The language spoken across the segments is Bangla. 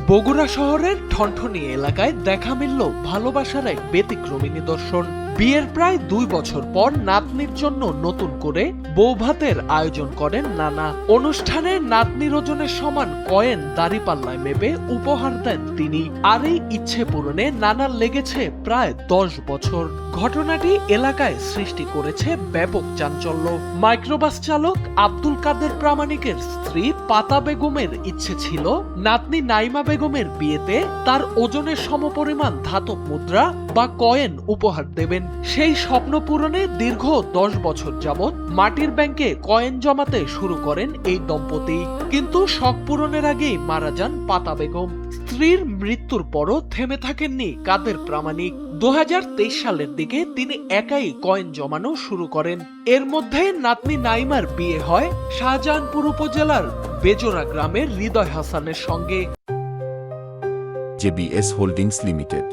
বগুড়া শহরের ঠনঠনি এলাকায় দেখা মিলল ভালোবাসার এক ব্যতিক্রমী নিদর্শন। বিয়ের প্রায় 2 বছর পর নাতনির জন্য নতুন করে বৌভাতের আয়োজন করেন নানা। অনুষ্ঠানে নাতনির ওজনের সমান কয়েন দাড়িপাল্লায় মেপে উপহার দেন তিনি। আর এই ইচ্ছে পূরণে নানার লেগেছে প্রায় 10 বছর। ঘটনাটি এলাকায় সৃষ্টি করেছে ব্যাপক চাঞ্চল্য। মাইক্রোবাস চালক আব্দুল কাদের প্রামাণিকের স্ত্রী পাতা বেগমের ইচ্ছে ছিল নাতনি নাইমা বেগমের বিয়েতে তার ওজনের সমপরিমাণ ধাতব মুদ্রা বা কয়েন উপহার দেবেন। সেই স্বপ্ন পূরণে দীর্ঘ 10 বছর যাবৎ মাটির ব্যাংকে কয়েন জমাতে শুরু করেন এই দম্পতি। কিন্তু শখ পূরণের আগেই মারা যান পাতা বেগম। স্ত্রীর মৃত্যুর পরও থেমে থাকেননি কাদের প্রামাণিক। 2023 সালের দিকে তিনি একাই কয়েন জমানো শুরু করেন। এর মধ্যে নাতনি নাইমার বিয়ে হয় শাহজাহানপুর উপজেলার বেজোরা গ্রামের হৃদয় হাসানের সঙ্গে। JBS holdings limited.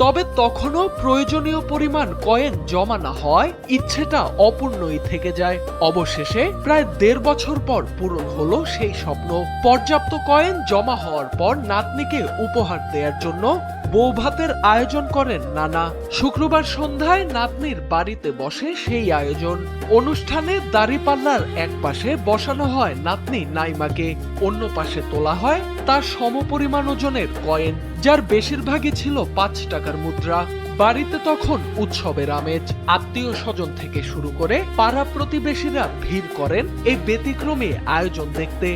তবে তখনও প্রয়োজনীয় পরিমাণ কয়েন জমা না হওয়ায় ইচ্ছেটা অপূর্ণই থেকে যায়। অবশেষে প্রায় 1.5 বছর পর পূরণ হলো সেই স্বপ্ন। পর্যাপ্ত কয়েন জমা হওয়ার পর নাতনিকে উপহার দেওয়ার জন্য বৌভাতের আয়োজন করেন নানা। শুক্রবার সন্ধ্যায় নাতনির বাড়িতে বসে সেই আয়োজন। অনুষ্ঠানে দাড়িপাল্লার এক পাশে বসানো হয় নাতনি নাইমাকে, অন্য পাশে তোলা হয় তার সমপরিমাণ ওজনের কয়েন, যার বেশিরভাগই ছিল 5 টাকার মুদ্রা। বাড়িতে তখন উৎসবের আমেজ। আত্মীয় স্বজন থেকে শুরু করে পাড়া প্রতিবেশীরা ভিড় করেন এই ব্যতিক্রমী আয়োজন দেখতে।